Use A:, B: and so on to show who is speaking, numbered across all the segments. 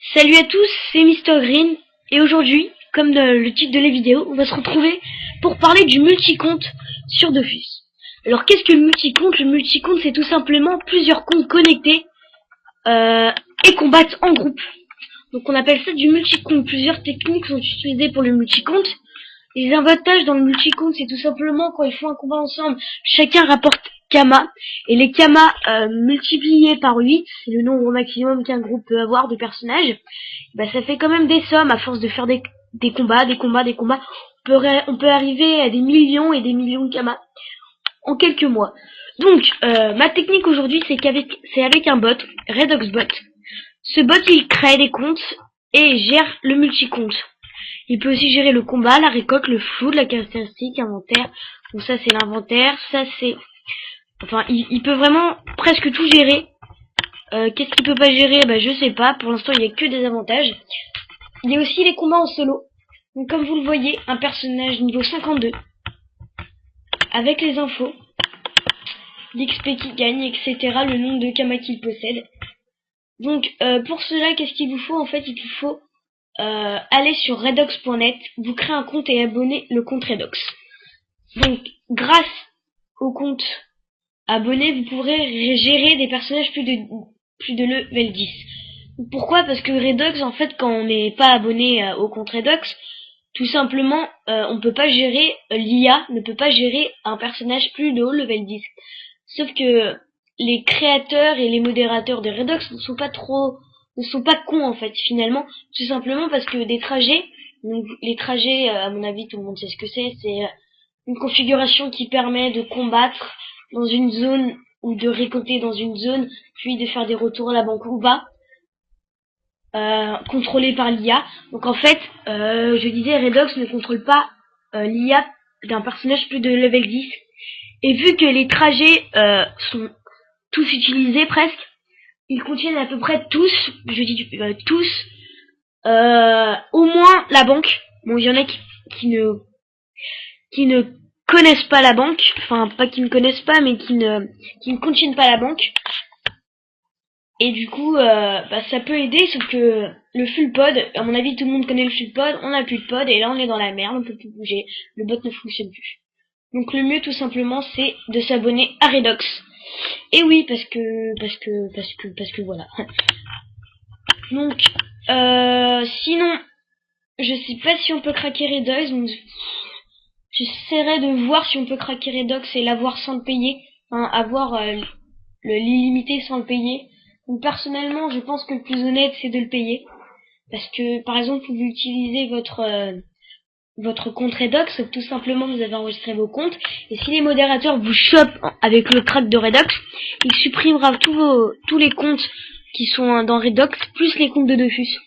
A: Salut à tous, c'est Mr Green et aujourd'hui, comme le titre de la vidéo, on va se retrouver pour parler du multicompte sur Dofus. Alors qu'est-ce que le multicompte? Le multicompte, c'est tout simplement plusieurs comptes connectés et combattent en groupe. Donc on appelle ça du multicompte. Plusieurs techniques sont utilisées pour le multicompte. Les avantages dans le multicompte, c'est tout simplement quand ils font un combat ensemble, chacun rapporte Kama, et les Kama multipliés par 8, c'est le nombre maximum qu'un groupe peut avoir de personnages. Bah ça fait quand même des sommes à force de faire des combats. On peut arriver à des millions et des millions de Kama en quelques mois. Donc ma technique aujourd'hui, c'est avec un bot, RedoxBot. Ce bot, il crée des comptes et gère le multicompte. Il peut aussi gérer le combat, la récolte, le flou, la caractéristique, inventaire. Donc ça c'est l'inventaire, ça c'est... Enfin, il peut vraiment presque tout gérer. Qu'est-ce qu'il peut pas gérer? Bah je sais pas, pour l'instant il n'y a que des avantages. Il y a aussi les combats en solo. Donc comme vous le voyez, un personnage niveau 52. Avec les infos, l'XP qu'il gagne, etc. Le nombre de Kama qu'il possède. Donc pour cela, qu'est-ce qu'il vous faut? En fait, il vous faut aller sur redox.net, vous créez un compte et abonnez le compte Redox. Donc grâce au compte abonné, vous pourrez gérer des personnages plus de level 10. Pourquoi? Parce que Redox, en fait, quand on n'est pas abonné au compte Redox, tout simplement, on peut pas gérer, l'IA ne peut pas gérer un personnage plus de haut level 10. Sauf que les créateurs et les modérateurs de Redox ne sont pas cons en fait, finalement, tout simplement parce que des trajets, donc les trajets, à mon avis, tout le monde sait ce que c'est une configuration qui permet de combattre dans une zone ou de récolter dans une zone, puis de faire des retours à la banque ou bas, contrôlé par l'IA. Donc en fait, je disais, Redox ne contrôle pas l'IA d'un personnage plus de level 10. Et vu que les trajets sont tous utilisés presque, ils contiennent à peu près tous, je dis tous, au moins la banque. Bon, il y en a qui ne connaissent pas la banque, enfin pas qui ne connaissent pas, mais qui ne contiennent pas la banque. Et du coup, ça peut aider, sauf que le full pod, à mon avis tout le monde connaît le full pod, on n'a plus de pod, et là on est dans la merde, on peut plus bouger, le bot ne fonctionne plus. Donc le mieux tout simplement c'est de s'abonner à Redox. Et oui, parce que voilà. Donc sinon, je sais pas si on peut craquer Redox, donc j'essaierai de voir si on peut craquer Redox et l'avoir sans le payer, enfin avoir l'illimité sans le payer. Donc personnellement, je pense que le plus honnête c'est de le payer, parce que par exemple vous utilisez votre compte Redox, tout simplement vous avez enregistré vos comptes, et si les modérateurs vous chopent avec le crack de Redox, il supprimera tous les comptes qui sont dans Redox, plus les comptes de Dofus.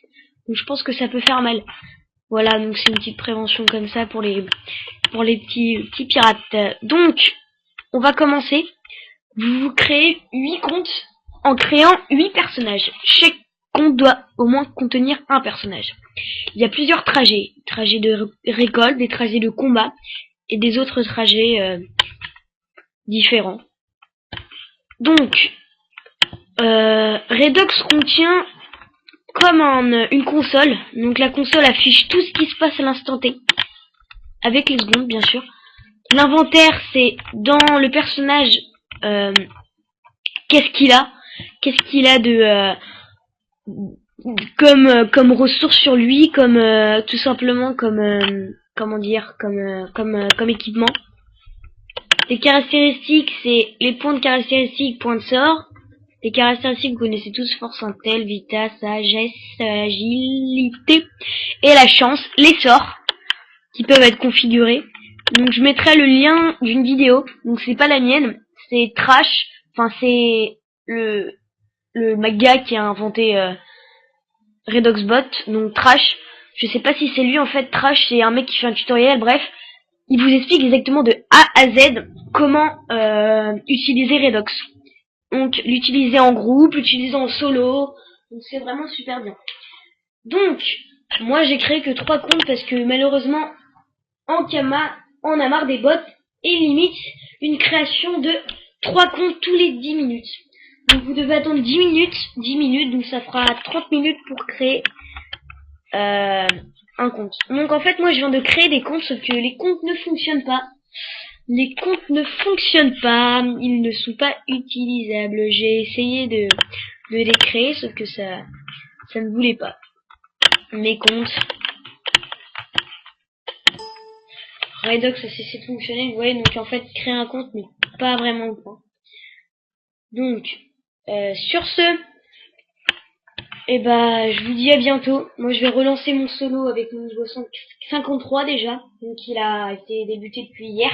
A: Donc je pense que ça peut faire mal. Voilà, donc c'est une petite prévention comme ça pour les petits pirates. Donc, on va commencer. Vous créez 8 comptes en créant 8 personnages. Chaque compte doit au moins contenir un personnage. Il y a plusieurs trajets. Trajets de récolte, des trajets de combat et des autres trajets différents. Donc, Redox contient comme une console. Donc la console affiche tout ce qui se passe à l'instant T. Avec les secondes, bien sûr. L'inventaire, c'est dans le personnage, qu'est-ce qu'il a de comme ressources sur lui, comme tout simplement comme comme équipement. Les caractéristiques, c'est les points de caractéristiques, points de sort. Les caractéristiques, vous connaissez tous, force, intel, vita, sagesse, agilité et la chance. Les sorts qui peuvent être configurés. Donc je mettrai le lien d'une vidéo. Donc c'est pas la mienne, c'est Trash. Enfin c'est le gars qui a inventé RedoxBot. Donc Trash. Je sais pas si c'est lui en fait. Trash c'est un mec qui fait un tutoriel. Bref, il vous explique exactement de A à Z comment utiliser Redox. Donc l'utiliser en groupe, l'utiliser en solo. Donc c'est vraiment super bien. Donc moi j'ai créé que 3 comptes parce que malheureusement en Kama, on a marre des bots et limite une création de 3 comptes tous les 10 minutes. Donc vous devez attendre 10 minutes. 10 minutes, donc ça fera 30 minutes pour créer un compte. Donc en fait, moi je viens de créer des comptes, sauf que les comptes ne fonctionnent pas. Les comptes ne fonctionnent pas, ils ne sont pas utilisables. J'ai essayé de les créer, sauf que ça ne voulait pas. Mes comptes. Redox a cessé de fonctionner, vous voyez, donc en fait créer un compte, mais pas vraiment le point. Donc, sur ce, et bah je vous dis à bientôt. Moi je vais relancer mon solo avec mon niveau 53 déjà, donc il a été débuté depuis hier.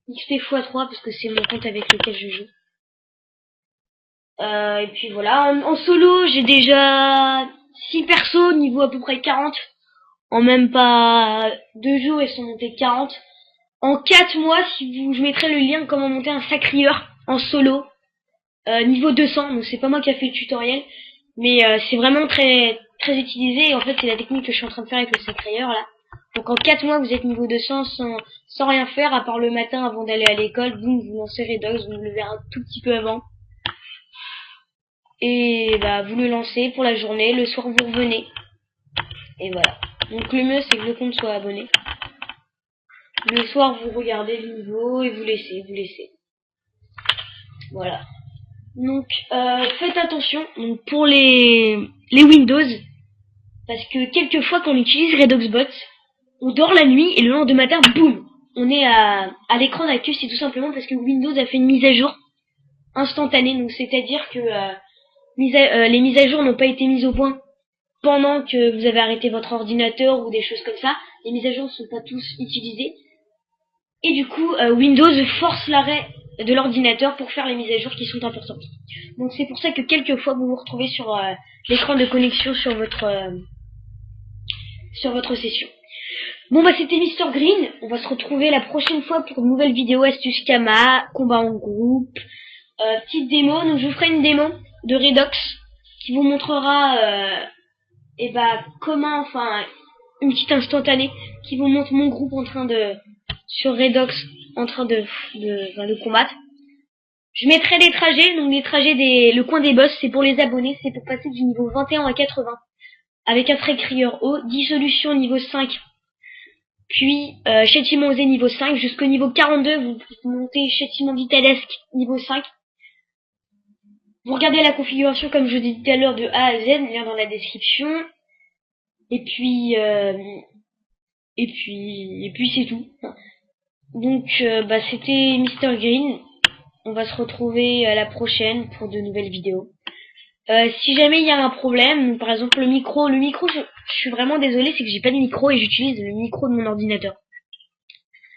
A: XP x3 parce que c'est mon compte avec lequel je joue. Et puis voilà, en solo j'ai déjà 6 persos, niveau à peu près 40. En même pas 2 jours ils sont montés 40. En 4 mois, je mettrai le lien de comment monter un sacrieur en solo, niveau 200, donc c'est pas moi qui a fait le tutoriel, mais c'est vraiment très très utilisé, et en fait c'est la technique que je suis en train de faire avec le sacrieur là. Donc en 4 mois vous êtes niveau 200 sans rien faire, à part le matin avant d'aller à l'école, boum, vous lancez Redox, vous le verrez un tout petit peu avant. Et bah vous le lancez pour la journée, le soir vous revenez. Et voilà. Donc le mieux c'est que le compte soit abonné. Le soir vous regardez le niveau et vous laissez. Voilà. Donc faites attention donc, pour les Windows, parce que quelquefois quand on utilise RedoxBot, on dort la nuit et le lendemain matin, boum, on est à l'écran d'actu. C'est tout simplement parce que Windows a fait une mise à jour instantanée, donc c'est-à-dire que les mises à jour n'ont pas été mises au point pendant que vous avez arrêté votre ordinateur ou des choses comme ça. Les mises à jour ne sont pas tous utilisées. Et du coup, Windows force l'arrêt de l'ordinateur pour faire les mises à jour qui sont importantes. Donc c'est pour ça que quelquefois vous vous retrouvez sur l'écran de connexion sur votre session. Bon bah c'était Mister Green, on va se retrouver la prochaine fois pour une nouvelle vidéo astuce Kama, combat en groupe, petite démo. Donc je vous ferai une démo de Redox qui vous montrera et bah comment, enfin une petite instantanée qui vous montre mon groupe en train de sur Redox en train de combattre. Je mettrai des trajets, donc les trajets le coin des boss, c'est pour les abonnés, c'est pour passer du niveau 21 à 80 avec un sacrieur haut, dissolution niveau 5, puis châtiment osé niveau 5, jusqu'au niveau 42 vous montez châtiment vitalesque niveau 5. Vous regardez la configuration comme je dis tout à l'heure de A à Z, lien dans la description. Et puis c'est tout. Donc bah c'était Mister Green. On va se retrouver à la prochaine pour de nouvelles vidéos. Si jamais il y a un problème, par exemple le micro, je suis vraiment désolée, c'est que j'ai pas de micro et j'utilise le micro de mon ordinateur.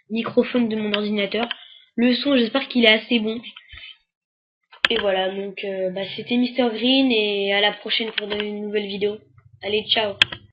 A: Microphone de mon ordinateur. Le son, j'espère qu'il est assez bon. Et voilà, donc bah c'était Mister Green et à la prochaine pour de nouvelles vidéos. Allez, ciao.